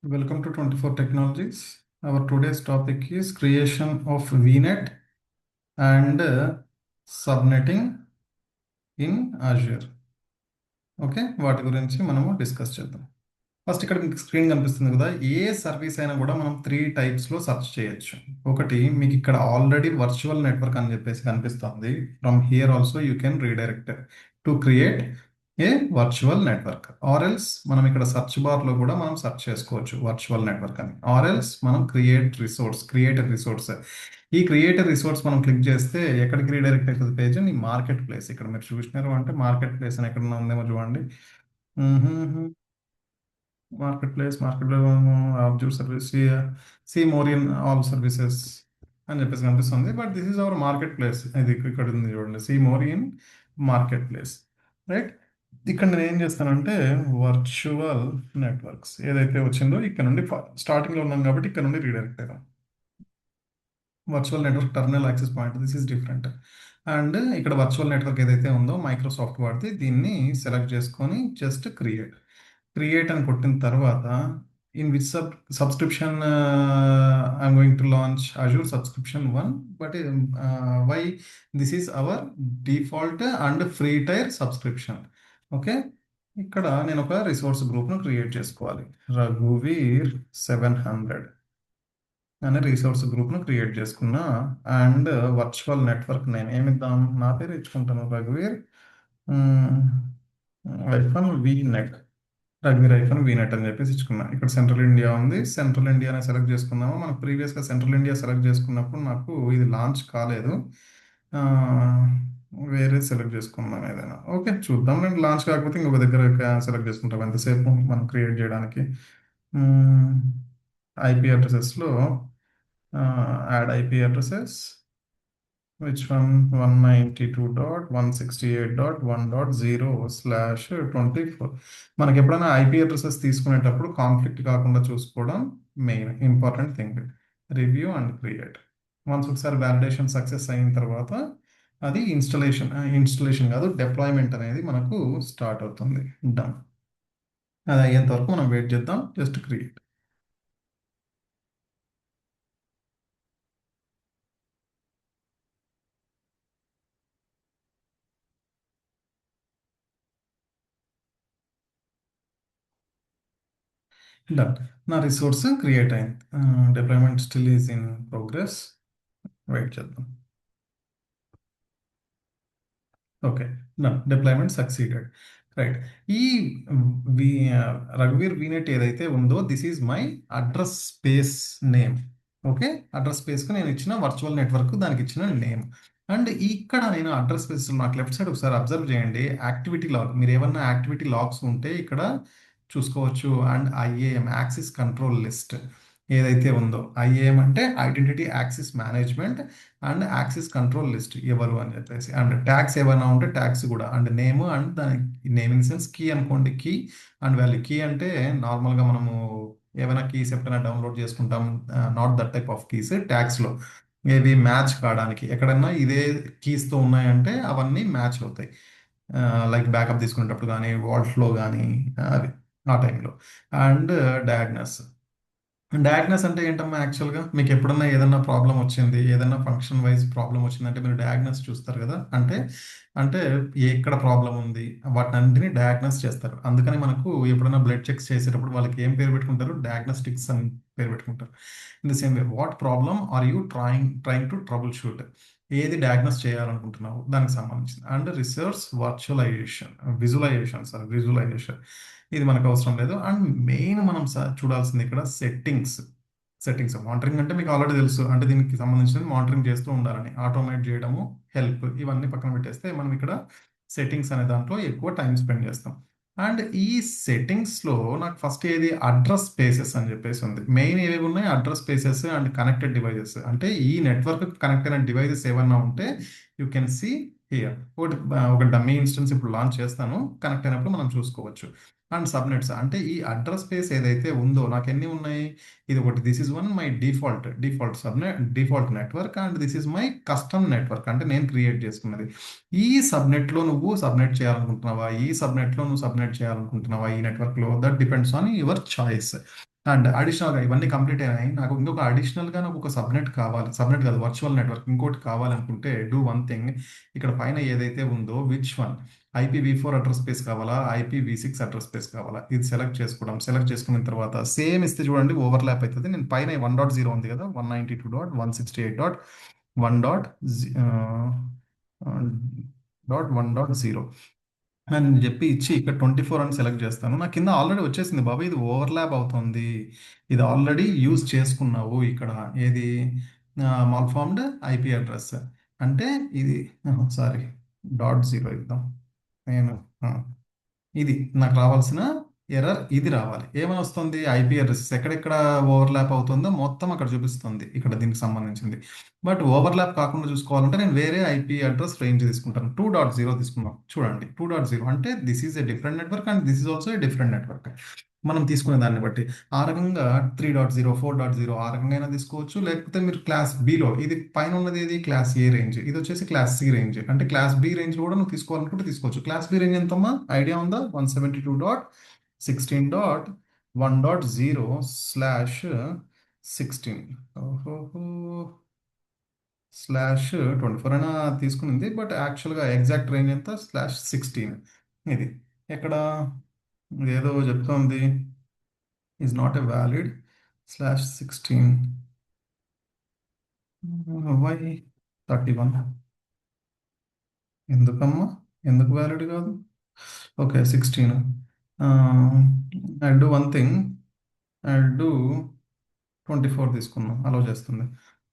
Welcome to 24 Technologies. Our today's topic is creation of VNet and subnetting in Azure. Okay, వాటి గురించి మనము discuss చేద్దాం. First ఇక్కడ మీకు స్క్రీన్ కనిపిస్తుంది కదా, ఏ సర్వీస్ అయినా కూడా మనం 3 టైప్స్లో సెర్చ్ చేయొచ్చు. ఒకటి మీకు ఇక్కడ ఆల్రెడీ వర్చువల్ నెట్వర్క్ అని చెప్పేసి కనిపిస్తుంది. From here also you can redirect to create a virtual network. ఆర్ఎల్స్ మనం ఇక్కడ సర్చ్ బార్లో కూడా మనం సెర్చ్ చేసుకోవచ్చు వర్చువల్ నెట్వర్క్ అని. ఆర్ఎల్స్ మనం క్రియేట్ రిసోర్స్. ఈ క్రియేట్ రిసోర్స్ మనం క్లిక్ చేస్తే ఎక్కడికి రీడైరెక్ట్ అవుతుంది పేజ్? ఈ మార్కెట్ ప్లేస్. ఇక్కడ మీరు చూసినారు అంటే మార్కెట్ ప్లేస్ అని ఎక్కడ ఉందేమో చూడండి. Market place object service, see more in all services అని చెప్పేసి కనిపిస్తుంది. But this is our market place. ఇది ఇక్కడ ఉంది చూడండి, see more in market place, right. ఇక్కడ నేను ఏం చేస్తానంటే వర్చువల్ నెట్వర్క్స్ ఏదైతే వచ్చిందో ఇక్కడ నుండి స్టార్టింగ్లో ఉన్నాం కాబట్టి ఇక్కడ నుండి రీడైరెక్ట్ అయ్యాం. Virtual network terminal access point, this is different. And ఇక్కడ వర్చువల్ నెట్వర్క్ ఏదైతే ఉందో మైక్రోసాఫ్ట్ వాడితే దీన్ని సెలెక్ట్ చేసుకొని జస్ట్ క్రియేట్ అని కొట్టిన తర్వాత in which subscription I'm going to launch Azure subscription 1. But why this is our default and free tier subscription. Okay, ఇక్కడ నేను ఒక రిసోర్స్ గ్రూప్ను క్రియేట్ చేసుకోవాలి. రఘువీర్ 700 అనే రిసోర్స్ గ్రూప్ను క్రియేట్ చేసుకున్నా. అండ్ వర్చువల్ నెట్వర్క్ నేను ఏమిద్దాం, నా పేరు ఇచ్చుకుంటాను, రఘువీర్ VNet. రఘువీర్ VNet అని చెప్పేసి ఇచ్చుకున్నా. ఇక్కడ సెంట్రల్ ఇండియా ఉంది, సెంట్రల్ ఇండియానే సెలెక్ట్ చేసుకున్నాము. మనకు ప్రీవియస్గా సెంట్రల్ ఇండియా సెలెక్ట్ చేసుకున్నప్పుడు నాకు ఇది లాంచ్ కాలేదు, వేరే సెలెక్ట్ చేసుకున్నాం ఏదైనా. ఓకే, చూద్దాం. నేను లాంచ్ కాకపోతే ఇంకొక దగ్గర సెలెక్ట్ చేసుకుంటాం ఎంతసేపు మనం క్రియేట్ చేయడానికి. ఐపీ అడ్రసెస్లో add IP addresses which one 192.168.1.0/24. మనకి ఎప్పుడైనా ఐపీ అడ్రసెస్ తీసుకునేటప్పుడు కాన్ఫ్లిక్ట్ కాకుండా చూసుకోవడం main important thing. Review and create. Once ఒకసారి వ్యాలిడేషన్ సక్సెస్ అయిన తర్వాత అది ఇన్స్టలేషన్ కాదు, డిప్లాయ్మెంట్ అనేది మనకు స్టార్ట్ అవుతుంది. డన్. అది అయ్యేంత వరకు మనం వెయిట్ చేద్దాం. Just create. డన్. నా రిసోర్స్ క్రియేట్ అయింది. Deployment still is in progress. Wait చేద్దాం. Okay, done. Deployment succeeded, right. ఈ రఘువీర్ VNet ఏదైతే ఉందో this is my address space name. Okay, address స్పేస్కి నేను ఇచ్చిన వర్చువల్ నెట్వర్క్ దానికి ఇచ్చిన నేమ్. అండ్ ఇక్కడ నేను అడ్రస్ స్పేస్ నాకు లెఫ్ట్ సైడ్ ఒకసారి అబ్జర్వ్ చేయండి, యాక్టివిటీ లాగ్. మీరు ఏమన్నా యాక్టివిటీ లాగ్స్ ఉంటే ఇక్కడ చూసుకోవచ్చు. And IAM axis control list ఏదైతే ఉందో, IAM అంటే identity axis management and axis control list ఎవరు అని చెప్పేసి. అండ్ ట్యాగ్స్ ఏమైనా ఉంటే ట్యాగ్స్ కూడా. అండ్ నేమ్ అండ్ దానికి నేమ్ ఇన్ సెన్స్ కీ అనుకోండి, కీ అండ్ వాల్యూ. కీ అంటే నార్మల్గా మనము ఏమైనా కీస్ ఎప్పుడైనా డౌన్లోడ్ చేసుకుంటాం, not that type of keys. ట్యాగ్స్లో ఏవి మ్యాచ్ కావడానికి ఎక్కడన్నా ఇదే కీస్తో ఉన్నాయంటే అవన్నీ మ్యాచ్ అవుతాయి. లైక్ బ్యాకప్ తీసుకునేటప్పుడు కానీ వాల్ట్లో కానీ అవి ఆ టైంలో. అండ్ డయాగ్నస్ అంటే ఏంటమ్మా, యాక్చువల్గా మీకు ఎప్పుడన్నా ఏదన్నా ప్రాబ్లం వచ్చింది, ఏదన్నా ఫంక్షన్ వైజ్ ప్రాబ్లం వచ్చిందంటే మీరు డయాగ్నస్ చూస్తారు కదా. అంటే అంటే ఎక్కడ ప్రాబ్లం ఉంది వాటిని అన్నింటినీ డయాగ్నస్ చేస్తారు. అందుకని మనకు ఎప్పుడైనా బ్లడ్ చెక్స్ చేసేటప్పుడు వాళ్ళకి ఏం పేరు పెట్టుకుంటారు, డయాగ్నోస్టిక్స్ అని పేరు పెట్టుకుంటారు. In the same way what problem or you trying to trouble shoot, ఏది డయాగ్నోస్ చేయాలనుకుంటున్నావు దానికి సంబంధించింది. అండ్ రిసోర్స్ విజువలైజేషన్ ఇది మనకు అవసరం లేదు. అండ్ మెయిన్ మనం చూడాల్సింది ఇక్కడ సెట్టింగ్స్. మానిటరింగ్ అంటే మీకు ఆల్రెడీ తెలుసు, అంటే దీనికి సంబంధించిన మానిటరింగ్ చేస్తూ ఉండాలని, ఆటోమేట్ చేయడము, హెల్ప్, ఇవన్నీ పక్కన పెట్టేస్తే మనం ఇక్కడ సెట్టింగ్స్ అనే దాంట్లో ఎక్కువ టైం స్పెండ్ చేస్తాం. అండ్ ఈ సెట్టింగ్స్లో నాకు ఫస్ట్ ఏది అడ్రస్ స్పేసెస్ అని చెప్పేసి ఉంది. మెయిన్ ఏవేవి ఉన్నాయి, address spaces and connected devices. అంటే ఈ నెట్వర్క్ కనెక్ట్ అయిన డివైజెస్ ఏమన్నా ఉంటే యూ కెన్ సీ హియర్. ఒక డమ్మీ ఇన్స్టెన్స్ ఇప్పుడు లాంచ్ చేస్తాను, కనెక్ట్ అయినప్పుడు మనం చూసుకోవచ్చు. అండ్ సబ్నెట్స్ అంటే ఈ అడ్రస్ స్పేస్ ఏదైతే ఉందో నాకు ఎన్ని ఉన్నాయి, ఇది ఒకటి. This is one my default network. And this is my custom network, అంటే నేను క్రియేట్ చేసుకున్నది. ఈ సబ్నెట్లో నువ్వు సబ్నెట్ చేయాలనుకుంటున్నావా, ఈ సబ్నెట్లో నువ్వు సబ్నెట్ చేయాలనుకుంటున్నావా, ఈ నెట్వర్క్లో, that depends on your choice. And అడిషనల్గా ఇవన్నీ కంప్లీట్ అయినాయి. నాకు ఇంకొక అడిషనల్గా నాకు ఒక సబ్నెట్ కావాలి. సబ్నెట్ కాదు, వర్చువల్ నెట్వర్క్ ఇంకోటి కావాలనుకుంటే డూ వన్ థింగ్. ఇక్కడ పైన ఏదైతే ఉందో which one, IPv4 address space కావాలా, IPv6 అడ్రస్ స్పేస్ కావాలా, ఇది సెలెక్ట్ చేసుకోవడం. సెలెక్ట్ చేసుకున్న తర్వాత సేమ్ ఇస్తే చూడండి ఓవర్లాప్ అవుతుంది. నేను పైన 1.0 ఉంది కదా, 192.168.1.1.0 అని చెప్పి ఇచ్చి ఇక్కడ 24 అని సెలెక్ట్ చేస్తాను. నా కింద ఆల్రెడీ వచ్చేసింది బాబా, ఇది ఓవర్లాప్ అవుతుంది. ఇది ఆల్రెడీ యూజ్ చేసుకున్నావు ఇక్కడ. ఏది మాల్ఫార్మ్డ్ IP అడ్రస్ అంటే ఇది. సారీ, .0 ఇద్దాం. నేను ఇది నాకు రావాల్సిన ఎర్రర్ ఇది రావాలి. ఏమని వస్తుంది? IP అడ్రస్ ఎక్కడెక్కడ ఓవర్లాప్ అవుతుందో మొత్తం అక్కడ చూపిస్తుంది ఇక్కడ దీనికి సంబంధించింది. బట్ ఓవర్లాప్ కాకుండా చూసుకోవాలంటే నేను వేరే IP అడ్రస్ రేంజ్ తీసుకుంటాను. 2.0 తీసుకుందాం. చూడండి, 2.0 అంటే this is a different network and this is also a different network. మనం తీసుకునే దాన్ని బట్టి ఆ రకంగా 3.0, 4.0 ఆ రకంగా అయినా తీసుకోవచ్చు. లేకపోతే మీరు క్లాస్ బిలో, ఇది పైన ఉన్నది ఏది క్లాస్ A రేంజ్, ఇది వచ్చేసి క్లాస్ C రేంజ్. అంటే క్లాస్ B రేంజ్ కూడా నువ్వు తీసుకోవాలనుకుంటే తీసుకోవచ్చు. క్లాస్ B రేంజ్ ఎంతమ్మా ఐడియా ఉందా? 172.16.1.0/16. ఓహోహో, /24 అయినా తీసుకునింది. బట్ యాక్చువల్గా ఎగ్జాక్ట్ రేంజ్ ఎంత? /16. ఇది ఎక్కడ ఏదో చెప్తోంది, is not a valid /16. Why 31? ఎందుకమ్మా, ఎందుకు వ్యాలిడ్ కాదు? Okay, 16. I do one thing, I do 24 తీసుకుందాం, అలో చేస్తుంది.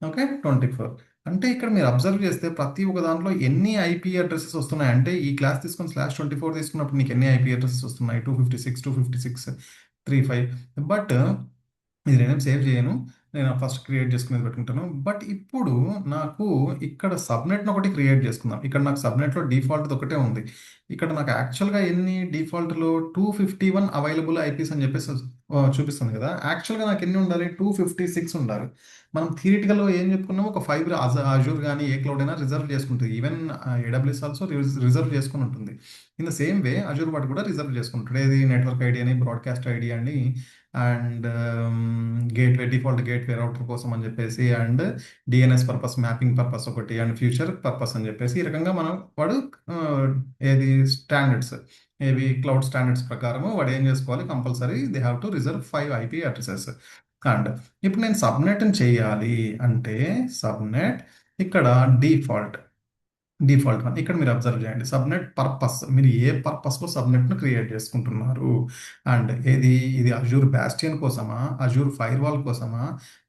ఓకే, 24. అంటే ఇక్కడ మీరు అబ్జర్వ్ చేస్తే ప్రతి ఒక్క దాంట్లో ఎన్ని IP అడ్రసెస్ వస్తున్నాయి అంటే, ఈ క్లాస్ తీసుకొని /24 తీసుకున్నప్పుడు నీకు ఎన్ని IP అడ్రసెస్ వస్తున్నాయి? 256, బట్ ఇది నేనేం సేవ్ చేయను. నేను ఫస్ట్ క్రియేట్ చేసుకునేది పెట్టుకుంటాను. బట్ ఇప్పుడు నాకు ఇక్కడ సబ్నెట్ని ఒకటి క్రియేట్ చేసుకుందాం. ఇక్కడ నాకు సబ్నెట్లో డిఫాల్ట్ ఒకటే ఉంది. ఇక్కడ నాకు యాక్చువల్గా ఎన్ని డిఫాల్ట్లో 251 అవైలబుల్ IPs అని చెప్పేసి చూపిస్తుంది కదా. యాక్చువల్గా నాకు ఎన్ని ఉండాలి? 256 ఉండాలి. మనం థియరిటికల్గా ఏం చెప్పుకున్నాం, ఒక 5 అజూర్ కానీ ఏ క్లౌడ్ అయినా రిజర్వ్ చేసుకుంటుంది. ఈవెన్ AWS ఆల్సో రిజర్వ్ చేసుకుని ఉంటుంది. In the same way Azure వాడు కూడా రిజర్వ్ చేసుకుంటాడు. ఏది నెట్వర్క్ ఐడి అని, బ్రాడ్కాస్ట్ ఐడి అని, and gateway, default gateway router కోసం అని చెప్పేసి, and DNS purpose, mapping purpose ఒకటి, అండ్ ఫ్యూచర్ పర్పస్ అని చెప్పేసి ఈ రకంగా మనం వాడు ఆ, ఏది స్టాండర్డ్స్, ఏవి క్లౌడ్ స్టాండర్డ్స్ ప్రకారం వాడు ఏం చేసుకోవాలి, compulsory they have to reserve 5 IP addresses. And ఇప్పుడు నేను సబ్నెట్ని చేయాలి అంటే సబ్నెట్ ఇక్కడ డిఫాల్ట్, వన్ ఇక్కడ మీరు అబ్జర్వ్ చేయండి. సబ్నెట్ పర్పస్, మీరు ఏ పర్పస్లో సబ్నెట్ను క్రియేట్ చేసుకుంటున్నారు. అండ్ ఏది, ఇది అజూర్ బ్యాస్టియన్ కోసమా, అజూర్ ఫైర్వాల్ కోసమా,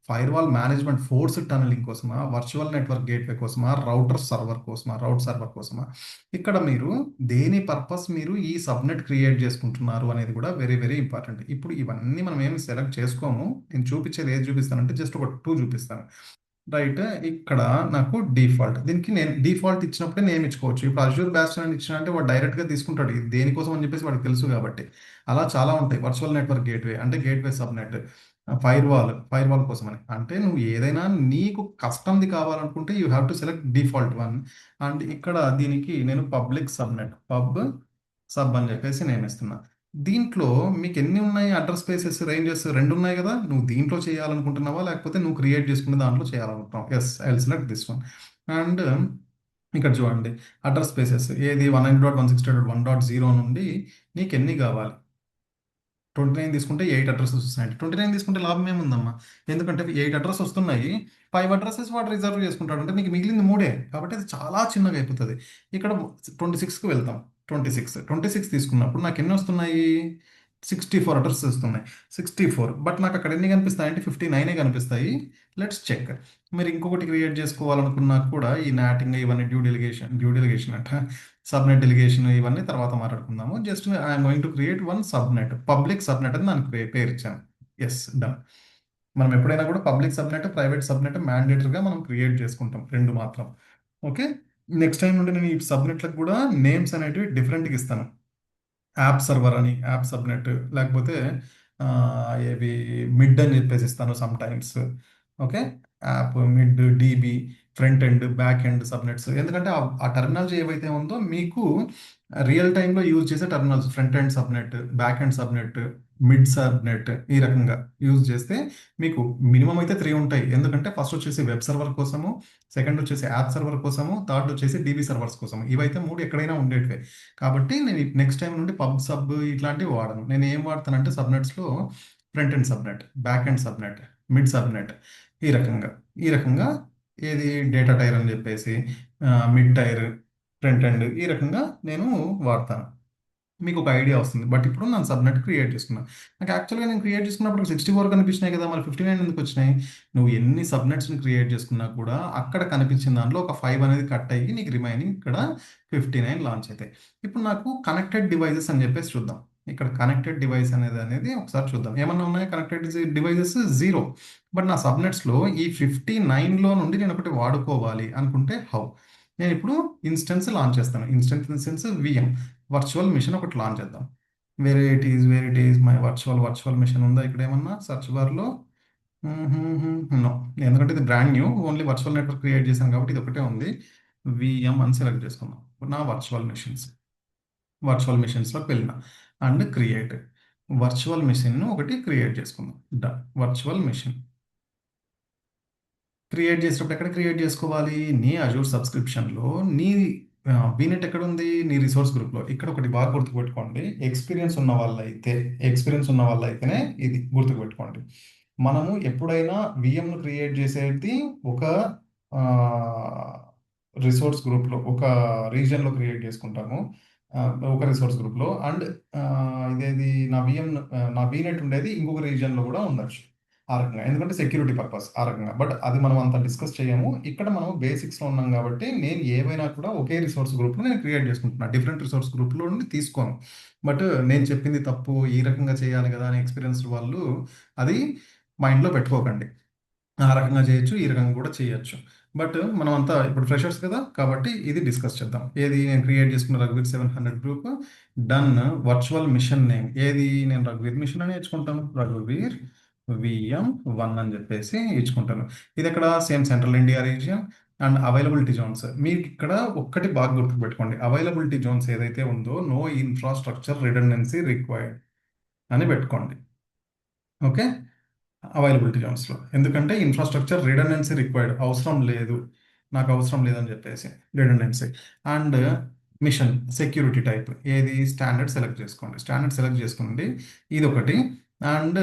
ఫైర్వాల్ మేనేజ్మెంట్ ఫోర్స్ టనలింగ్ కోసమా, వర్చువల్ నెట్వర్క్ గేట్వే కోసమా, రౌటర్ సర్వర్ కోసమా, రౌట్ సర్వర్ కోసమా. ఇక్కడ మీరు దేని పర్పస్ మీరు ఈ సబ్నెట్ క్రియేట్ చేసుకుంటున్నారు అనేది కూడా వెరీ వెరీ ఇంపార్టెంట్. ఇప్పుడు ఇవన్నీ మనం ఏమి సెలెక్ట్ చేసుకోము. నేను చూపించేది ఏది చూపిస్తానంటే జస్ట్ ఒక 2 చూపిస్తాను. రైట్, ఇక్కడ నాకు డిఫాల్ట్, దీనికి నేను డిఫాల్ట్ ఇచ్చినప్పుడే నేమ్ ఇచ్చుకోవచ్చు. ఇప్పుడు అజూర్ బ్యాస్టియన్ అని ఇచ్చిన అంటే వాడు డైరెక్ట్గా తీసుకుంటాడు, ఇది దేనికోసం అని చెప్పేసి వాడికి తెలుసు కాబట్టి. అలా చాలా ఉంటాయి. వర్చువల్ నెట్వర్క్ గేట్వే అంటే గేట్వే సబ్నెట్, ఫైర్వాల్ కోసం అని. అంటే నువ్వు ఏదైనా నీకు కస్టమ్ది కావాలనుకుంటే you have to select default one. And ఇక్కడ దీనికి నేను పబ్లిక్ సబ్నెట్, సబ్ అని చెప్పేసి నేను ఇస్తున్నా. దీంట్లో మీకు ఎన్ని ఉన్నాయి అడ్రస్ స్పేసెస్ రేంజెస్? 2 ఉన్నాయి కదా. నువ్వు దీంట్లో చేయాలనుకుంటున్నావా, లేకపోతే నువ్వు క్రియేట్ చేసుకునే దాంట్లో చేయాలనుకుంటున్నావు? Yes, I will select this one. And ఇక్కడ చూడండి, అడ్రస్ స్పేసెస్ ఏది 192.168.1.0 నుండి నీకు ఎన్ని కావాలి? 29 తీసుకుంటే 8 అడ్రసెస్ వస్తున్నాయి. 29 తీసుకుంటే లాభం ఏముందమ్మా? ఎందుకంటే 8 అడ్రస్ వస్తున్నాయి, 5 అడ్రసెస్ వాడు రిజర్వ్ చేసుకుంటాడు. అంటే నీకు మిగిలింది 3 కాబట్టి అది చాలా చిన్నగా అయిపోతుంది. ఇక్కడ 26కి వెళ్తాం. 26 తీసుకున్నప్పుడు నాకు ఎన్ని వస్తున్నాయి? 64 అడ్రస్ వస్తున్నాయి. 64, బట్ నాకు అక్కడ ఎన్ని కనిపిస్తాయి అంటే 59 కనిపిస్తాయి. Let's check. మీరు ఇంకొకటి క్రియేట్ చేసుకోవాలనుకున్నా కూడా ఈ నాటింగ్ ఇవన్నీ డ్యూ డెలిగేషన్ అంట, సబ్నెట్ డెలిగేషన్ ఇవన్నీ తర్వాత మాట్లాడుకుందాము. Just I'm going to create one subnet, public subnet అని దానికి పేరు ఇచ్చాను. Yes, done. మనం ఎప్పుడైనా కూడా పబ్లిక్ సబ్నెట్, ప్రైవేట్ సబ్నెట్ మ్యాండేటరీగా మనం క్రియేట్ చేసుకుంటాం, 2 మాత్రం. ఓకే, నెక్స్ట్ టైం నుండి నేను ఈ సబ్నెట్లకు కూడా నేమ్స్ అనేటివి డిఫరెంట్గా ఇస్తాను. యాప్ సర్వర్ అని, యాప్ సబ్నెట్, లేకపోతే ఆ, ఏవి మిడ్ అని చెప్పేసి ఇస్తాను some times. Okay, app mid, DB, front end, back end subnets. ఎందుకంటే ఆ టెర్మినాలజీ ఏవైతే ఉందో మీకు రియల్ టైంలో యూజ్ చేసే terminology, front end subnet, back end subnet, mid subnet, ఈ రకంగా యూజ్ చేస్తే మీకు మినిమం అయితే 3 ఉంటాయి. ఎందుకంటే ఫస్ట్ వచ్చేసి వెబ్ సర్వర్ కోసము, సెకండ్ వచ్చేసి యాప్ సర్వర్ కోసము, థర్డ్ వచ్చేసి డీబీ సర్వర్స్ కోసము. ఇవైతే 3 ఎక్కడైనా ఉండేటివే. కాబట్టి నేను నెక్స్ట్ టైం నుండి పబ్ సబ్ ఇట్లాంటివి వాడను. నేను ఏం వాడతానంటే సబ్నెట్స్లో front end subnet, back end subnet, mid subnet, ఈ రకంగా ఏది డేటా టైర్ అని చెప్పేసి, మిడ్ టైర్, ఫ్రంట్ ఎండ్, ఈ రకంగా నేను వాడతాను. మీకు ఒక ఐడియా వస్తుంది. బట్ ఇప్పుడు నేను సబ్నెట్ క్రియేట్ చేసుకున్నాను. నాకు యాక్చువల్గా నేను క్రియేట్ చేసుకున్నప్పుడు 64 కనిపించినాయి కదా, మరి 59 ఎందుకు వచ్చినాయి? నువ్వు ఎన్ని సబ్నెట్స్ని క్రియేట్ చేసుకున్నా కూడా అక్కడ కనిపించిన దాంట్లో ఒక 5 అనేది కట్ అయ్యి నీకు రిమైనింగ్ ఇక్కడ 59 లాంచ్ అవుతాయి. ఇప్పుడు నాకు కనెక్టెడ్ డివైజెస్ అని చెప్పేసి చూద్దాం. ఇక్కడ కనెక్టెడ్ డివైస్ అనేది ఒకసారి చూద్దాం. ఏమన్నా ఉన్నాయా కనెక్టెడ్ డివైజెస్? జీరో. బట్ నా సబ్నెట్స్లో ఈ 59లో నుండి నేను ఒకటి వాడుకోవాలి అనుకుంటే హౌ? నేను ఇప్పుడు ఇన్స్టెన్స్ లాంచ్ చేస్తాను. ఇన్స్టెన్స్ విఎం వర్చువల్ మిషన్ ఒకటి లాంచ్ చేద్దాం. Where it is my virtual machine ఉందా ఇక్కడ ఏమన్నా సర్చ్ బార్లో? నో. ఎందుకంటే ఇది brand new, only virtual network create చేశాను కాబట్టి ఇది ఒకటే ఉంది. విఎం అని సెలెక్ట్ చేసుకుందాం. ఇప్పుడు నా వర్చువల్ మిషన్స్లోకి వెళ్ళిన అండ్ క్రియేట్ వర్చువల్ మిషన్ ఒకటి క్రియేట్ చేసుకుందాం. డన్. వర్చువల్ మిషన్ క్రియేట్ చేసేటప్పుడు ఎక్కడ క్రియేట్ చేసుకోవాలి? నీ అజూర్ సబ్స్క్రిప్షన్లో నీ వీనెట్ ఎక్కడ ఉంది? నీ రిసోర్స్ గ్రూప్లో. ఇక్కడ ఒకటి బాగా గుర్తుపెట్టుకోండి. ఎక్స్పీరియన్స్ ఉన్న వాళ్ళైతేనే ఇది గుర్తుపెట్టుకోండి. మనము ఎప్పుడైనా విఎంను క్రియేట్ చేసేది ఒక రిసోర్స్ గ్రూప్లో, ఒక రీజియన్లో క్రియేట్ చేసుకుంటాము. ఒక రిసోర్స్ గ్రూప్లో. అండ్ ఇదేది నా వీనెట్ ఉండేది ఇంకొక రీజియన్లో కూడా ఉండొచ్చు. ఆ రకంగా, ఎందుకంటే సెక్యూరిటీ పర్పస్ ఆ రకంగా. బట్ అది మనం అంత డిస్కస్ చేయము. ఇక్కడ మనం బేసిక్స్లో ఉన్నాం కాబట్టి నేను ఏవైనా కూడా ఒకే రిసోర్స్ గ్రూప్లో నేను క్రియేట్ చేసుకుంటున్నాను. డిఫరెంట్ రిసోర్స్ గ్రూప్లో నుండి తీసుకోను. బట్ నేను చెప్పింది తప్పు, ఈ రకంగా చేయాలి కదా అని ఎక్స్పీరియన్స్ వాళ్ళు అది మైండ్లో పెట్టుకోకండి. ఆ రకంగా చేయొచ్చు, ఈ రకంగా కూడా చేయొచ్చు. బట్ మనం అంతా ఇప్పుడు ఫ్రెషర్స్ కదా, కాబట్టి ఇది డిస్కస్ చేద్దాం. ఏది నేను క్రియేట్ చేసుకున్న రఘువీర్ 700 group. Done. Virtual machine name ఏది? నేను రఘువీర్ మిషన్ అని ఇచ్చుకుంటాను. రఘువీర్ VM1 అని చెప్పేసి ఇచ్చుకుంటాను. ఇది ఎక్కడ? Same central India region. And availability Jones మీకు ఇక్కడ ఒక్కటి బాగా గుర్తుపెట్టుకోండి. అవైలబిలిటీ జోన్స్ ఏదైతే ఉందో నో ఇన్ఫ్రాస్ట్రక్చర్ రిడెండెన్సీ రిక్వైర్డ్ అని పెట్టుకోండి. ఓకే. అవైలబిలిటీ జోన్స్లో. ఎందుకంటే ఇన్ఫ్రాస్ట్రక్చర్ రిడెండెన్సీ రిక్వైర్డ్, అవసరం లేదు, నాకు అవసరం లేదని చెప్పేసి redundancy. And machine security type ఏది? స్టాండర్డ్ సెలెక్ట్ చేసుకోండి. స్టాండర్డ్ సెలెక్ట్ చేసుకోండి, ఇది ఒకటి. అండ్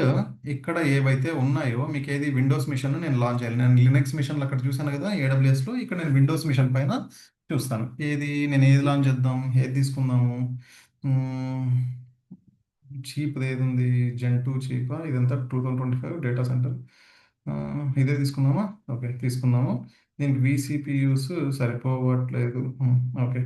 ఇక్కడ ఏవైతే ఉన్నాయో మీకు ఏది? విండోస్ మిషన్ నేను లాంచ్ చేయాలి. నేను లినక్స్ మిషన్లు అక్కడ చూసాను కదా ఏడబ్ల్యూఎస్లో, ఇక్కడ నేను విండోస్ మిషన్ పైన చూస్తాను. నేను ఏది లాంచ్ చేద్దాం? ఏది తీసుకుందాము? చీప్ ఏది ఉంది? Gen 2 చీపా? ఇదంతా 2025 డేటా సెంటర్. ఇదే తీసుకుందామా? ఓకే, తీసుకుందాము. దీనికి VCPUs సరిపోవట్లేదు. Okay,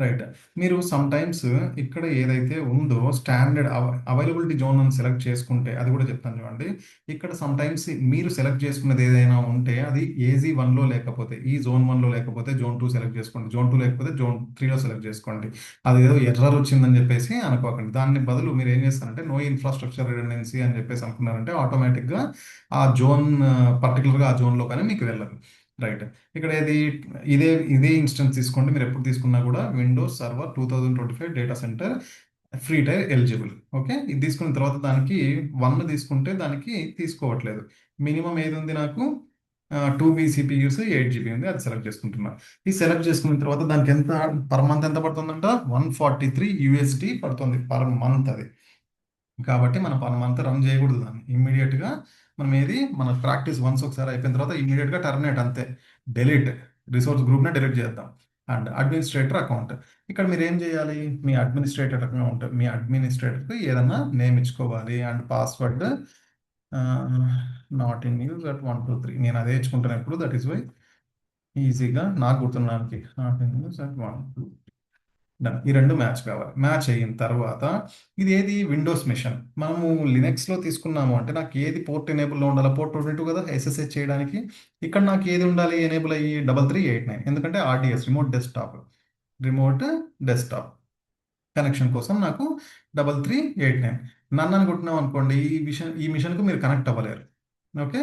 right. మీరు సమ్ టైమ్స్ ఇక్కడ ఏదైతే ఉందో స్టాండర్డ్ అవైలబిలిటీ జోన్ అని సెలెక్ట్ చేసుకుంటే, అది కూడా చెప్తాను చూడండి. ఇక్కడ సమ్ టైమ్స్ మీరు సెలెక్ట్ చేసుకున్నది ఏదైనా ఉంటే అది AZ1లో లేకపోతే, ఈ జోన్ 1లో లేకపోతే జోన్ 2 సెలెక్ట్ చేసుకోండి. జోన్ 2 లేకపోతే జోన్ 3లో సెలెక్ట్ చేసుకోండి. అది ఏదో ఎర్రర్ వచ్చిందని చెప్పేసి అనుకోకండి. దాని బదులు మీరు ఏం చేస్తారంటే నో ఇన్ఫ్రాస్ట్రక్చర్ రిడెండెన్సీ అని చెప్పేసి అనుకున్నారంటే ఆటోమేటిక్గా ఆ జోన్, పర్టికులర్గా ఆ జోన్లో కానీ మీకు వెళ్ళదు. రైట్. ఇక్కడ ఇదే ఇన్స్టెన్స్ తీసుకోండి. మీరు ఎప్పుడు తీసుకున్నా కూడా Windows server 2025 data centre free tyre eligible. Okay, ఇది తీసుకున్న తర్వాత దానికి 1 తీసుకుంటే దానికి తీసుకోవట్లేదు. మినిమం ఏది ఉంది నాకు? 2 VCPUs 8 GB ఉంది, అది సెలెక్ట్ చేసుకుంటున్నా. ఈ సెలెక్ట్ చేసుకున్న తర్వాత దానికి ఎంత పర్ మంత్ ఎంత పడుతుందంట? $143 పడుతుంది పర్ మంత్ అది. కాబట్టి మనం పర్ మంత్ రన్ చేయకూడదు దాన్ని. ఇమ్మీడియట్గా మనం మన ప్రాక్టీస్ వన్స్ ఒకసారి అయిపోయిన తర్వాత ఇమ్మీడియట్గా టర్మినేట్, అంతే. డెలీట్, రిసోర్స్ గ్రూప్ని డెలీట్ చేద్దాం. అండ్ అడ్మినిస్ట్రేటర్ అకౌంట్, ఇక్కడ మీరు ఏం చేయాలి? మీ అడ్మినిస్ట్రేటర్కి ఏదన్నా నేమ్ ఇచ్చుకోవాలి. And password not in use at 123, నేను అదే ఇచ్చుకుంటాను ఎప్పుడు. దట్ ఈస్ వై ఈజీగా నాకు గుర్తుండడానికి not in use at 123. Done. ఈ రెండు మ్యాచ్ కావాలి. మ్యాచ్ అయిన తర్వాత ఇది ఏది? Windows machine. మనము లినక్స్లో తీసుకున్నాము అంటే నాకు ఏది పోర్ట్ ఎనేబుల్లో ఉండాలి? పోర్ట్ 22 కదా SSH చేయడానికి. ఇక్కడ నాకు ఏది ఉండాలి ఎనేబుల్ అయ్యి? 3389, ఎందుకంటే RDS, రిమోట్ డెస్క్టాప్ కనెక్షన్ కోసం నాకు 3389. నన్ను అనుకుంటున్నాం అనుకోండి, ఈ మిషన్కు మీరు కనెక్ట్ అవ్వలేరు. ఓకే,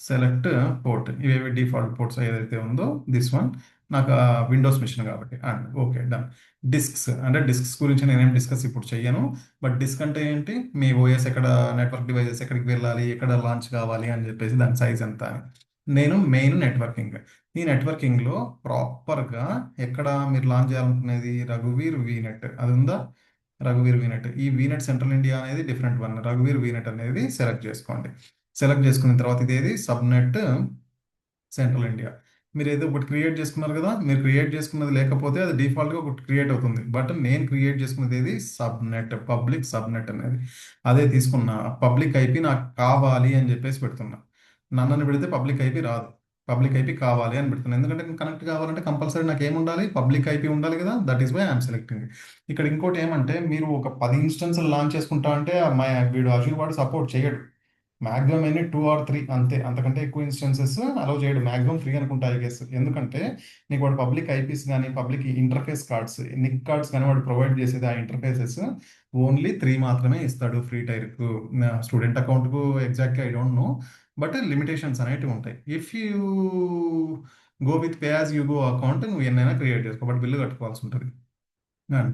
సెలెక్ట్ పోర్ట్, ఇవేవి డిఫాల్ట్ పోర్ట్స్ ఏదైతే ఉందో దిస్ వన్, నాకు విండోస్ మిషన్ కాబట్టి అండ్ ఓకే డన్. డిస్క్స్ అంటే డిస్క్స్ గురించి నేనేం డిస్కస్ ఇప్పుడు చెయ్యను. బట్ డిస్క్ అంటే ఏంటి, మీ ఓఎస్ ఎక్కడ, నెట్వర్క్ డివైజెస్ ఎక్కడికి వెళ్ళాలి, ఎక్కడ లాంచ్ కావాలి అని చెప్పేసి దాని సైజ్ ఎంత అని. నేను మెయిన్ నెట్వర్కింగ్, ఈ నెట్వర్కింగ్లో ప్రాపర్గా ఎక్కడ మీరు లాంచ్ చేయాలనుకునేది రఘువీర్ వీనెట్ అది ఉందా, రఘువీర్ వీనెట్. ఈ వీనెట్ సెంట్రల్ ఇండియా అనేది డిఫరెంట్ వన్, రఘువీర్ వీనెట్ అనేది సెలెక్ట్ చేసుకోండి. సెలెక్ట్ చేసుకున్న తర్వాత ఇదేది సబ్నెట్ సెంట్రల్ ఇండియా. మీరు ఏదో ఒకటి క్రియేట్ చేసుకున్నారు కదా, మీరు క్రియేట్ చేసుకున్నది లేకపోతే అది డిఫాల్ట్గా ఒకటి క్రియేట్ అవుతుంది. బట్ నేను క్రియేట్ చేసుకున్నది ఏది సబ్నెట్, పబ్లిక్ సబ్నెట్ అనేది. అదే తీసుకున్నా, పబ్లిక్ ఐపీ నాకు కావాలి అని చెప్పేసి పెడుతున్నా. నన్నని పెడితే పబ్లిక్ ఐపీ రాదు, పబ్లిక్ ఐపీ కావాలి అని పెడుతున్నాను. ఎందుకంటే నేను కనెక్ట్ కావాలంటే కంపల్సరీ నాకు ఏముండాలి, పబ్లిక్ ఐపీ ఉండాలి కదా. That is why I'm selecting. ఇక్కడ ఇంకోటి ఏమంటే, మీరు ఒక 10 ఇన్స్టెన్సులు లాంచ్ చేసుకుంటా అంటే మా వీడు అజూర్ వాడు సపోర్ట్ చేయడు. మాక్సిమం ఎన్ని 2 or 3 అంతే, అంతకంటే ఎక్కువ ఇన్స్టెన్సెస్ అలౌ చేయడు. మాక్సిమం 3 అనుకుంటా ఐ గెస్. ఎందుకంటే నీకు వాడు పబ్లిక్ ఐపీస్ కానీ public interface cards, Nick cards కానీ వాడు ప్రొవైడ్ చేసేది ఆ ఇంటర్ఫేసెస్ ఓన్లీ 3 మాత్రమే ఇస్తాడు ఫ్రీ టైర్కు. స్టూడెంట్ అకౌంట్కు ఎగ్జాక్ట్గా I don't know, but limitations అనేటివి ఉంటాయి. If you go with pay as you go account నువ్వు ఎన్నైనా క్రియేట్ చేసుకో, బట్ బిల్లు కట్టుకోవాల్సి ఉంటుంది. And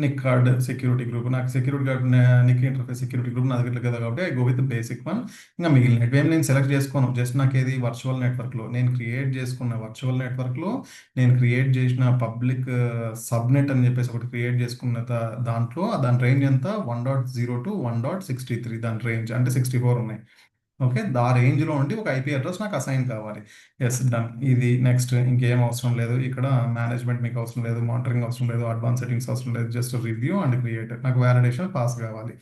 NIC card security group, నాకు security card, NIC interface security group నా దగ్గర కదా, కాబట్టి I go with basic one. ఇంకా మిగిలినవి ఏం నేను సెలెక్ట్ చేసుకోను. జస్ట్ నాకు ఏది వర్చువల్ నెట్వర్క్లో నేను క్రియేట్ చేసుకున్న వర్చువల్ నెట్వర్క్లో నేను క్రియేట్ చేసిన పబ్లిక్ సబ్నెట్ అని చెప్పేసి ఒకటి క్రియేట్ చేసుకున్న దాంట్లో దాని రేంజ్ ఎంత 1.0 to 1.63, దాని రేంజ్ అంటే 64 ఉన్నాయి. ఓకే, ఆ రేంజ్లో ఉండి ఒక ఐపీ అడ్రస్ నాకు అసైన్ కావాలి. Yes done. ఇది నెక్స్ట్, ఇంకేం అవసరం లేదు ఇక్కడ. మేనేజ్మెంట్ మీకు అవసరం లేదు, మానిటరింగ్ అవసరం లేదు, అడ్వాన్స్ సెట్టింగ్స్ అవసరం లేదు, జస్ట్ రివ్యూ అండ్ క్రియేట్. నాకు వ్యాలిడేషన్ పాస్ కావాలి.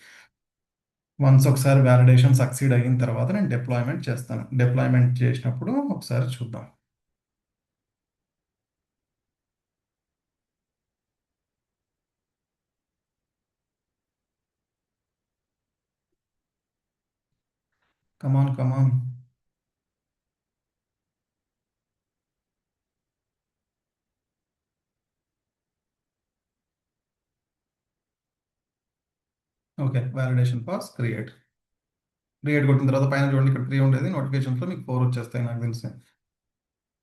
వన్స్ ఒకసారి వ్యాలిడేషన్ సక్సీడ్ అయిన తర్వాత నేను డిప్లాయ్మెంట్ చేస్తాను. డిప్లాయ్మెంట్ చేసినప్పుడు ఒకసారి చూద్దాం. Come on come on. Okay, validation pass, create. Create కొట్టిన తర్వాత పైన చూడండి, ఇక్కడ 3 ఉండేది, నోటిఫికేషన్స్లో మీకు 4 వచ్చేస్తాయి నాకు తెలిసి.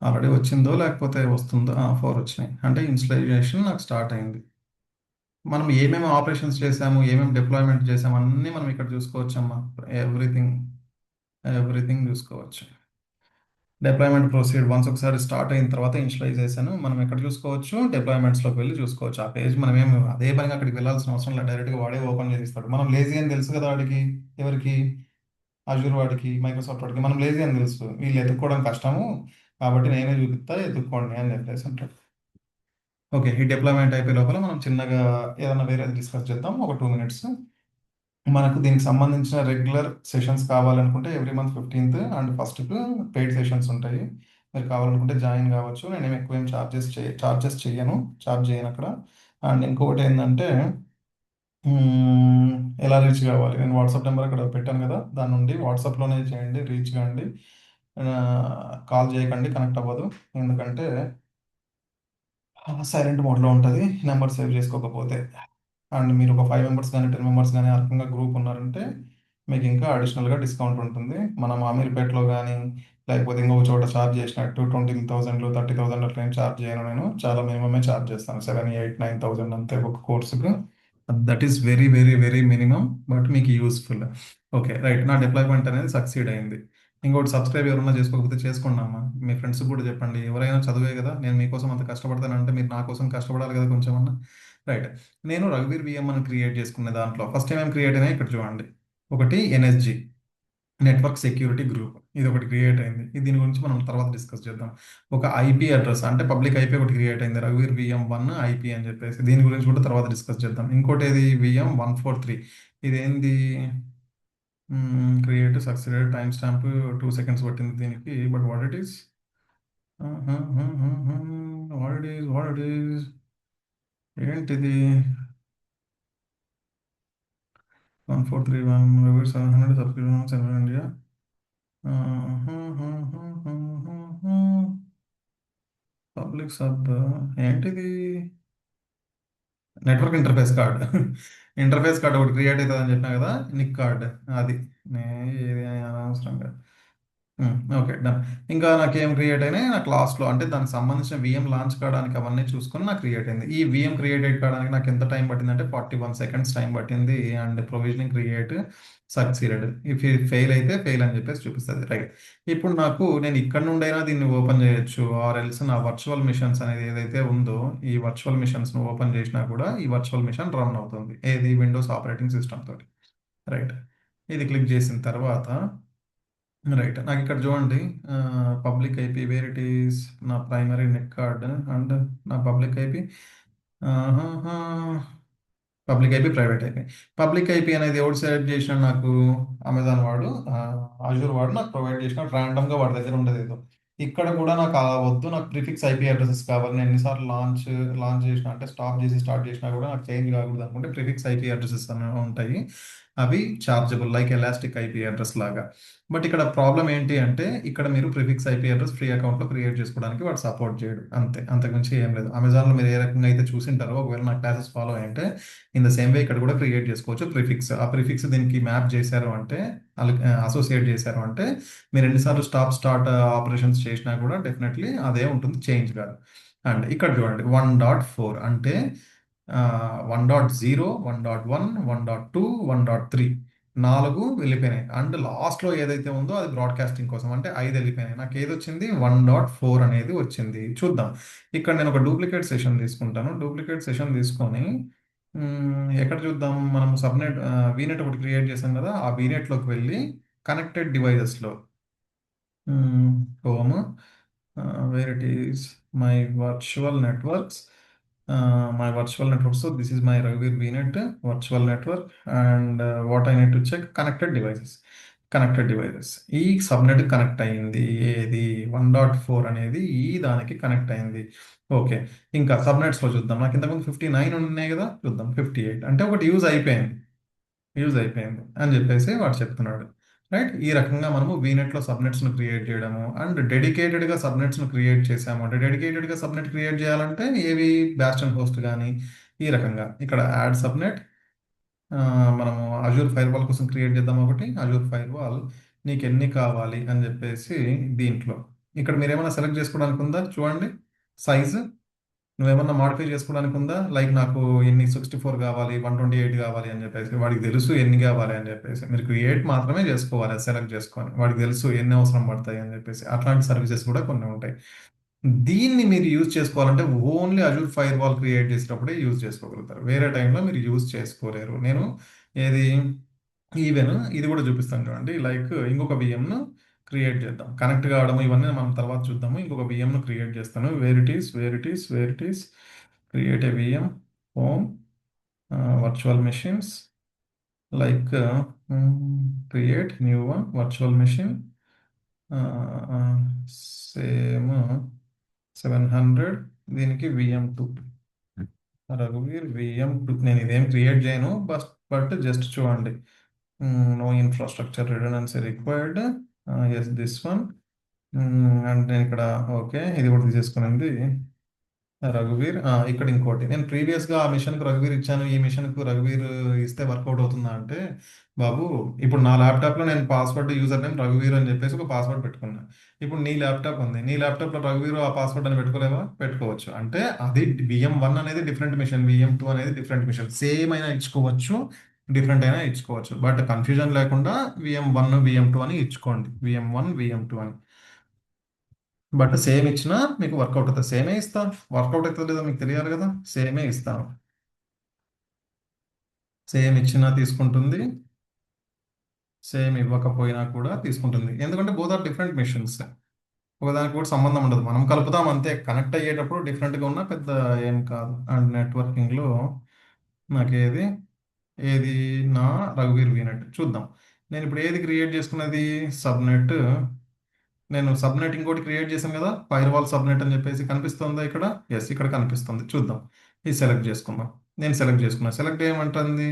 ఆల్రెడీ వచ్చిందో లేకపోతే వస్తుందో, 4 వచ్చినాయి అంటే ఇన్స్టలేషన్ నాకు స్టార్ట్ అయింది. మనం ఏమేమి ఆపరేషన్స్ చేసాము, ఏమేమి డిప్లాయ్మెంట్ చేసాము అన్నీ మనం ఇక్కడ చూసుకోవచ్చమ్మా. ఎవ్రీథింగ్, ఎవ్రీథింగ్ చూసుకోవచ్చు. డిప్లాయ్మెంట్ ప్రొసీడ్ వన్స్ ఒకసారి స్టార్ట్ అయిన తర్వాత ఇనిషియలైజ్ చేశాను, మనం ఎక్కడ చూసుకోవచ్చు, డిప్లాయ్మెంట్స్లోకి వెళ్ళి చూసుకోవచ్చు. ఆ పేజ్ మనం ఏమి అదే పనిగా అక్కడికి వెళ్ళాల్సిన అవసరం లేదు, డైరెక్ట్గా వాడే ఓపెన్ చేసి ఇస్తాడు. మనం లేజీ అని తెలుసు కదా వాడికి, ఎవరికి, అజూర్ వాడికి, మైక్రోసాఫ్ట్ వాడికి మనం లేజీ అని తెలుసు. వీళ్ళు ఎత్తుక్కోవడం కష్టము కాబట్టి నేనే చూపిస్తా, ఎత్తుక్కోండి అని చెప్పేసి అంటాడు. ఓకే, ఈ డిప్లాయ్మెంట్ అయిపోయే లోపల మనం చిన్నగా ఏదైనా వేరే డిస్కస్ చేద్దాం ఒక 2 minutes. మనకు దీనికి సంబంధించిన రెగ్యులర్ సెషన్స్ కావాలనుకుంటే ఎవ్రీ మంత్ 15th అండ్ ఫస్ట్కు పెయిడ్ సెషన్స్ ఉంటాయి. మీరు కావాలనుకుంటే జాయిన్ కావచ్చు. నేనేం ఎక్కువ ఏం చార్జెస్ చేయను, ఛార్జ్ చేయను అక్కడ. అండ్ ఇంకొకటి ఏంటంటే, మ్మ్, ఎలా రీచ్ కావాలి, నేను వాట్సాప్ నెంబర్ అక్కడ పెట్టాను కదా, దాని నుండి వాట్సాప్లోనే చేయండి, రీచ్ కాండి. కాల్ చేయకండి, కనెక్ట్ అవ్వదు. ఎందుకంటే సైలెంట్ మోడ్లో ఉంటుంది నెంబర్ సేవ్ చేసుకోకపోతే. అండ్ మీరు ఒక 5 మెంబర్స్ కానీ 10 మెంబర్స్ కానీ ఆ రకంగా గ్రూప్ ఉన్నారంటే మీకు ఇంకా అడిషనల్గా డిస్కౌంట్ ఉంటుంది. మనం అమీర్పేటలో కానీ లేకపోతే ఇంకొక చోట ఛార్జ్ చేసినట్టు 20,000 30,000 అట్లా ఏం ఛార్జ్ చేయను. నేను చాలా మినిమమే ఛార్జ్ చేస్తాను, 7 8 9,000 అంతే ఒక కోర్సుకు. That is very very very minimum, but మీకు యూస్ఫుల్. ఓకే రైట్, నా డిప్లాయ్మెంట్ అనేది సక్సీడ్ అయింది. ఇంకోటి, సబ్స్క్రైబ్ ఎవరైనా చేసుకోకపోతే చేసుకున్నామా, మీ ఫ్రెండ్స్కి కూడా చెప్పండి. ఎవరైనా చదివే కదా, నేను మీకోసం అంత కష్టపడతానంటే మీరు నా కోసం కష్టపడాలి కదా కొంచెం అన్న. రైట్, నేను రఘువీర్ విఎం అని క్రియేట్ చేసుకున్న దాంట్లో ఫస్ట్ ఏమేమి క్రియేట్ అయినాయి ఇక్కడ చూడండి. ఒకటి ఎన్ఎస్జి, నెట్వర్క్ సెక్యూరిటీ గ్రూప్, ఇది ఒకటి క్రియేట్ అయింది. దీని గురించి మనం తర్వాత డిస్కస్ చేద్దాం. ఒక ఐపీ అడ్రస్ అంటే పబ్లిక్ ఐపీ ఒకటి క్రియేట్ అయింది, రఘువీర్ విఎం 1 ఐపీ అని చెప్పేసి. దీని గురించి కూడా తర్వాత డిస్కస్ చేద్దాం. ఇంకోటి ఏది VM143, ఇదేంది, create succeed, time stamp 2 seconds పట్టింది దీనికి. But what it is, what it is ఏంటిది, 1431 700 subscription central India. Public sub ఏంటిది, network interface card. Interface card ఒకటి క్రియేట్ అవుతుంది అని చెప్పినా కదా, నిక్ కార్డ్ అది. నే ఏది అనవసరంగా ఓకే, డన్. ఇంకా నాకేం క్రియేట్ అయినాయి, నాకు లాస్ట్లో అంటే దానికి సంబంధించిన విఎం లాంచ్ కావడానికి అవన్నీ చూసుకొని నాకు క్రియేట్ అయింది. ఈ విఎం క్రియేట్ కావడానికి నాకు ఎంత టైం పట్టింది అంటే 41 సెకండ్స్ టైం పట్టింది. And provisioning create succeeded. If fail అయితే ఫెయిల్ అని చెప్పేసి చూపిస్తుంది, రైట్. ఇప్పుడు నేను ఇక్కడ నుండైనా దీన్ని ఓపెన్ చేయొచ్చు, ఆర్ ఎల్స్ నా వర్చువల్ మిషన్స్ అనేది ఏదైతే ఉందో ఈ వర్చువల్ మిషన్స్ను ఓపెన్ చేసినా కూడా ఈ వర్చువల్ మిషన్ రన్ అవుతుంది, ఏది విండోస్ ఆపరేటింగ్ సిస్టమ్ తోటి, రైట్. ఇది క్లిక్ చేసిన తర్వాత రైట్, నాకు ఇక్కడ చూడండి, public IP where it is, నా ప్రైమరీ నెట్ కార్డ్ అండ్ నా public IP, public IP private IP. Public IP అనేది ఎవరు సెలెక్ట్ చేసిన, నాకు అమెజాన్ వాడు, అజూర్ వాడు నాకు ప్రొవైడ్ చేసిన ర్యాండమ్గా వాడి దగ్గర ఉండదు ఏదో. ఇక్కడ కూడా నాకు అలా వద్దు, నాకు ప్రిఫిక్స్ ఐపీ అడ్రసెస్ కావాలి. నేను ఎన్నిసార్లు లాంచ్ చేసిన అంటే స్టాప్ చేసి స్టార్ట్ చేసినా కూడా నాకు చేంజ్ కాకూడదు అనుకుంటే ప్రిఫిక్స్ ఐపీ అడ్రసెస్ అనేవి ఉంటాయి. అవి chargeable, like elastic IP address లాగా. బట్ ఇక్కడ ప్రాబ్లం ఏంటి అంటే ఇక్కడ మీరు ప్రిఫిక్స్ ఐపీ అడ్రస్ ఫ్రీ అకౌంట్లో క్రియేట్ చేసుకోవడానికి వాడు సపోర్ట్ చేయడు, అంతే, అంతకుమించి ఏం లేదు. అమెజాన్లో మీరు ఏ రకంగా అయితే చూసింటారో, ఒకవేళ నా క్లాసెస్ ఫాలో అంటే ఇన్ ద సేమ్ వే ఇక్కడ కూడా క్రియేట్ చేసుకోవచ్చు ప్రిఫిక్స్. ఆ ప్రిఫిక్స్ దీనికి మ్యాప్ చేశారు అంటే, అసోసియేట్ చేశారు అంటే, మీరు ఎన్నిసార్లు స్టార్ట్ ఆపరేషన్స్ చేసినా కూడా డెఫినెట్లీ అదే ఉంటుంది, చేంజ్ కాదు. అండ్ ఇక్కడ చూడండి 1.4 అంటే 1.0, 1.1, 1.2, 1.3, 4 వెళ్ళిపోయినాయి. అండ్ లాస్ట్లో ఏదైతే ఉందో అది బ్రాడ్కాస్టింగ్ కోసం అంటే 5 వెళ్ళిపోయినాయి. నాకు ఏది వచ్చింది, 1.4 అనేది వచ్చింది. చూద్దాం. ఇక్కడ నేను ఒక డూప్లికేట్ సెషన్ తీసుకుంటాను. డూప్లికేట్ సెషన్ తీసుకొని ఎక్కడ చూద్దాం, మనం సబ్నెట్ వీనెట్ ఒకటి క్రియేట్ చేసాం కదా, ఆ వీనెట్లోకి వెళ్ళి కనెక్టెడ్ డివైజెస్లో home, where it is, my virtual networks, my virtual network. So this is my Raghuveer VNet virtual network, and what I need to check, connected devices. ఈ సబ్నెట్ కనెక్ట్ అయింది, ఏది 1.4 అనేది ఈ దానికి కనెక్ట్ అయింది. ఓకే, ఇంకా సబ్నెట్స్లో చూద్దాం. నాకు ఇంతకుముందు 59 ఉన్నాయి కదా, చూద్దాం 58 అంటే ఒకటి యూజ్ అయిపోయింది అని చెప్పేసి వాడు చెప్తున్నాడు, రైట్. ఈ రకంగా మనము వీనెట్లో సబ్నెట్స్ను క్రియేట్ చేయడము, అండ్ డెడికేటెడ్గా సబ్నెట్స్ను క్రియేట్ చేసాము అంటే, డెడికేటెడ్గా సబ్నెట్ క్రియేట్ చేయాలంటే ఏవి, బ్యాస్టన్ హోస్ట్ కానీ ఈ రకంగా. ఇక్కడ యాడ్ సబ్నెట్, మనము అజూర్ ఫైర్ వాల్ కోసం క్రియేట్ చేద్దాం ఒకటి, అజూర్ ఫైర్ వాల్ నీకు ఎన్ని కావాలి అని చెప్పేసి దీంట్లో. ఇక్కడ మీరు ఏమైనా సెలెక్ట్ చేసుకోవడానికి ఉందా చూడండి, సైజు నువ్వేమన్నా మాడిఫై చేసుకోవడానికి ఉందా, లైక్ నాకు ఎన్ని 64 కావాలి, 128 కావాలి అని చెప్పేసి. వాడికి తెలుసు ఎన్ని కావాలి అని చెప్పేసి, మీరు క్రియేట్ మాత్రమే చేసుకోవాలి, అది సెలెక్ట్ చేసుకొని. వాడికి తెలుసు ఎన్ని అవసరం పడతాయి అని చెప్పేసి. అట్లాంటి సర్వీసెస్ కూడా కొన్ని ఉంటాయి. దీన్ని మీరు యూజ్ చేసుకోవాలంటే only Azure fire wall create చేసినప్పుడే యూజ్ చేసుకోగలుగుతారు, వేరే టైంలో మీరు యూజ్ చేసుకోలేరు. నేను ఏది, ఈవెన్ ఇది కూడా చూపిస్తాను చూడండి, లైక్ ఇంకొక విఎంను క్రియేట్ చేద్దాం, కనెక్ట్ కావడం ఇవన్నీ మనం తర్వాత చూద్దాము. ఇంకొక విఎంను క్రియేట్ చేస్తాను, where it is create a VM home virtual machines, like create new one virtual machine, same 700, దీనికి విఎం2, రఘువీర్ విఎం2. నేను ఇదేం క్రియేట్ చేయను, బట్ జస్ట్ చూడండి, no infrastructure redundancy required, yes this one. And నేను ఇక్కడ ఓకే, ఇది కూడా తీసేసుకునింది రఘువీర్. ఇక్కడ ఇంకోటి, నేను ప్రీవియస్గా ఆ మిషన్కు రఘువీర్ ఇచ్చాను, ఈ మిషన్కు రఘువీర్ ఇస్తే వర్కౌట్ అవుతుందా అంటే, బాబు ఇప్పుడు నా ల్యాప్టాప్లో నేను పాస్వర్డ్ యూజర్ నేమ్ రఘువీర్ అని చెప్పేసి ఒక పాస్వర్డ్ పెట్టుకున్నా. ఇప్పుడు నీ ల్యాప్టాప్ ఉంది, నీ ల్యాప్టాప్లో రఘువీర్ ఆ పాస్వర్డ్ అని పెట్టుకోలేవా, పెట్టుకోవచ్చు. అంటే అది విఎం1 అనేది డిఫరెంట్ మిషన్, విఎం2 అనేది డిఫరెంట్ మిషన్, సేమ్ అయినా ఇచ్చుకోవచ్చు, డిఫరెంట్ అయినా ఇచ్చుకోవచ్చు. బట్ కన్ఫ్యూజన్ లేకుండా విఎం1 విఎం2 అని ఇచ్చుకోండి, విఎం1 విఎం2 అని. బట్ సేమ్ ఇచ్చినా మీకు వర్కౌట్ అవుతుంది, సేమే ఇస్తా. వర్కౌట్ అవుతుంది లేదా మీకు తెలియాలి కదా, సేమే ఇస్తాను. సేమ్ ఇచ్చినా తీసుకుంటుంది, సేమ్ ఇవ్వకపోయినా కూడా తీసుకుంటుంది, ఎందుకంటే బోత్ ఆర్ డిఫరెంట్ మిషన్స్. ఒకదానికి కూడా సంబంధం ఉండదు, మనం కలుపుతాం అంతే. కనెక్ట్ అయ్యేటప్పుడు డిఫరెంట్గా ఉన్న పెద్ద ఏం కాదు. అండ్ నెట్వర్కింగ్లో నాకు ఏది నా రఘువీర్ వీనెట్ చూద్దాం. నేను ఇప్పుడు ఏది క్రియేట్ చేసుకున్నది, సబ్నెట్. నేను సబ్నెట్ ఇంకోటి క్రియేట్ చేశాను కదా, ఫైర్ వాల్ సబ్నెట్ అని చెప్పేసి కనిపిస్తుందా ఇక్కడ, ఎస్ ఇక్కడ కనిపిస్తుంది. చూద్దాం, ఇది సెలెక్ట్ చేసుకుందాం. నేను సెలెక్ట్ చేసుకున్నా, సెలెక్ట్ ఏమంటుంది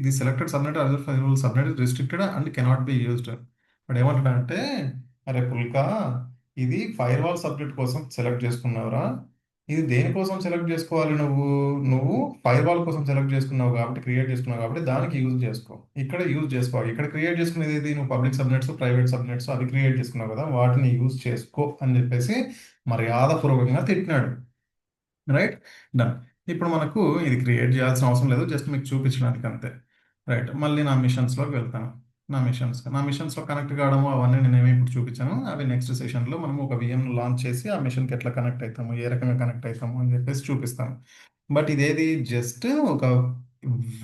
the selected subnet other fire wall subnet is restricted and cannot be used. But ఏమంటాడంటే, అరే పుల్కా, ఇది ఫైర్ వాల్ సబ్నెట్ కోసం సెలెక్ట్ చేసుకున్నావురా, ఇది దేనికోసం సెలెక్ట్ చేసుకోవాలి నువ్వు? నువ్వు ఫైర్ వాల్ కోసం సెలెక్ట్ చేసుకున్నావు కాబట్టి, క్రియేట్ చేసుకున్నావు కాబట్టి దానికి యూజ్ చేసుకో. ఇక్కడ యూజ్ చేసుకోవాలి. ఇక్కడ క్రియేట్ చేసుకునేది ఏది? నువ్వు పబ్లిక్ సబ్నెట్స్, ప్రైవేట్ సబ్నెట్స్ అవి క్రియేట్ చేసుకున్నావు కదా, వాటిని యూజ్ చేసుకో అని చెప్పేసి మర్యాదపూర్వకంగా తిట్టినాడు. Right, done. ఇప్పుడు మనకు ఇది క్రియేట్ చేయాల్సిన అవసరం లేదు, జస్ట్ మీకు చూపించడానికి అంతే. రైట్, మళ్ళీ నా మిషన్స్లోకి వెళ్తాను. నా మిషన్స్లో కనెక్ట్ కావడము అవన్నీ నేనేమి ఇప్పుడు చూపించాను. అవి నెక్స్ట్ సెషన్లో మనం ఒక విఎం లాంచ్ చేసి ఆ మిషన్కి ఎట్లా కనెక్ట్ అవుతాము, ఏ రకంగా కనెక్ట్ అవుతాము అని చెప్పేసి చూపిస్తాను. బట్ ఇదేది జస్ట్ ఒక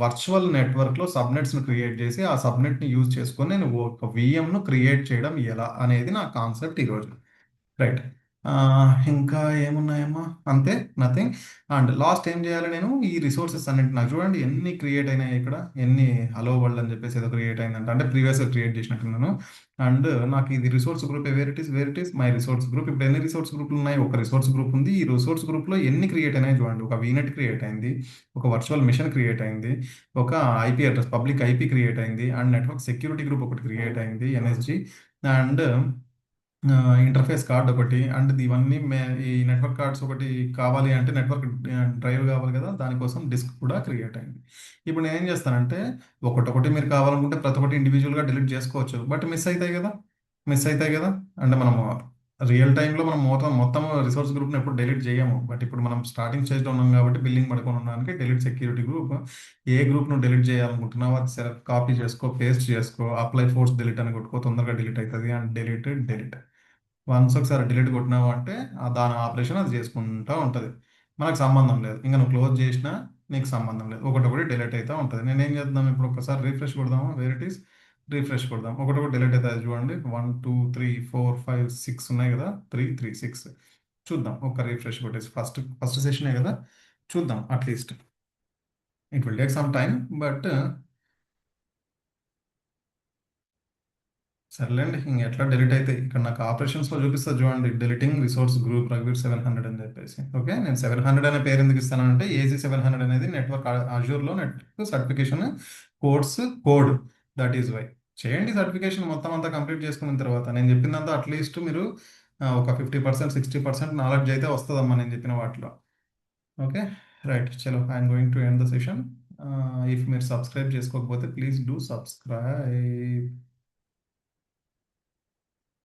వర్చువల్ నెట్వర్క్లో సబ్నెట్స్ను క్రియేట్ చేసి ఆ సబ్నెట్ని యూజ్ చేసుకొని నేను ఒక విఎంను క్రియేట్ చేయడం ఎలా అనేది నా కాన్సెప్ట్ ఈరోజు. రైట్. ఇంకా ఏమున్నాయమ్మా? అంతే, నథింగ్. అండ్ లాస్ట్ ఏం చేయాలి నేను? ఈ రిసోర్సెస్ అన్నింటి నాకు చూడండి ఎన్ని క్రియేట్ అయినాయి ఇక్కడ, ఎన్ని హలో వరల్డ్ అని చెప్పేసి ఏదో క్రియేట్ అయిందంట, అంటే ప్రీవియస్గా క్రియేట్ చేసినట్టున్నాను. అండ్ నాకు ఇది resource group where it is my resource group. ఇప్పుడు ఎన్ని రిసోర్స్ గ్రూపులు ఉన్నాయి? ఒక రిసోర్స్ గ్రూప్ ఉంది. ఈ రిసోర్స్ గ్రూప్లో ఎన్ని క్రియేట్ అయినాయి చూడండి. ఒక వీనెట్ క్రియేట్ అయింది, ఒక వర్చువల్ మిషన్ క్రియేట్ అయింది, ఒక IP address public IP create అయింది, అండ్ నెట్వర్క్ సెక్యూరిటీ గ్రూప్ ఒకటి క్రియేట్ అయింది, ఎన్ఎస్జి. అండ్ ఇంటర్ఫేస్ కార్డ్ ఒకటి. అండ్ ఇవన్నీ ఈ నెట్వర్క్ కార్డ్స్ ఒకటి కావాలి అంటే నెట్వర్క్ డ్రైవ్ కావాలి కదా, దానికోసం డిస్క్ కూడా క్రియేట్ అయింది. ఇప్పుడు నేను ఏం చేస్తానంటే ఒకటొకటి మీరు కావాలనుకుంటే ప్రతి ఒక్కటి ఇండివిజువల్గా డిలీట్ చేసుకోవచ్చు, బట్ మిస్ అవుతాయి కదా. అంటే మనము రియల్ టైంలో మనం మొత్తం రిసోర్స్ గ్రూప్ని ఎప్పుడు డిలీట్ చేయము. బట్ ఇప్పుడు మనం స్టార్టింగ్ స్టేజ్లో ఉన్నాం కాబట్టి బిల్లింగ్ పడుకొని ఉండడానికి డిలీట్ సెక్యూరిటీ గ్రూప్. ఏ గ్రూప్ను డిలీట్ చేయాలనుకుంటున్నావు అది సెలెక్ట్ కాపీ చేసుకో, పేస్ట్ చేసుకో, అప్లై ఫోర్స్ డిలీట్ అని కొట్టుకో, తొందరగా డిలీట్ అవుతుంది. And delete. వన్స్ ఒకసారి డిలీట్ కొట్టినావు అంటే దాని ఆపరేషన్ అది చేసుకుంటూ ఉంటుంది. మనకు సంబంధం లేదు, ఇంకా నువ్వు క్లోజ్ చేసినా నీకు సంబంధం లేదు. ఒకటొకటి డిలీట్ అవుతూ ఉంటుంది. నేనేం చేద్దాం ఇప్పుడు? ఒకసారి రీఫ్రెష్ కొడదాము. వేర్ ఇట్ ఈస్, రీఫ్రెష్ కొడదాం. ఒకటొకటి డిలీట్ అవుతుంది చూడండి. 1 2 3 4 5 6 ఉన్నాయి కదా, 3 3 6. చూద్దాం, ఒక రీఫ్రెష్ కొట్టేసి ఫస్ట్ ఫస్ట్ సెషనే కదా, చూద్దాం. At least it will take some time, but సర్లేండి. ఇంక ఎట్లా డిలీట్ అయితే ఇక్కడ నాకు ఆపరేషన్స్లో చూపిస్తా చూడండి. డిలీటింగ్ రిసోర్స్ గ్రూప్ రఘువీర్ 700 అని చెప్పేసి. ఓకే, నేను 700 అనే పేరు ఎందుకు ఇస్తానంటే AZ700 అనేది నెట్వర్క్ అజూర్లో network certification code. That is why. చేయండి సర్టిఫికేషన్ మొత్తం అంతా కంప్లీట్ చేసుకున్న తర్వాత నేను చెప్పిందంతా అట్లీస్ట్ మీరు ఒక 50% 60% నాలెడ్జ్ అయితే వస్తుందమ్మా నేను చెప్పిన వాటిలో. Okay, right. చలో, I'm going to end the session. If మీరు సబ్స్క్రైబ్ చేసుకోకపోతే ప్లీజ్ డూ సబ్స్క్రైబ్.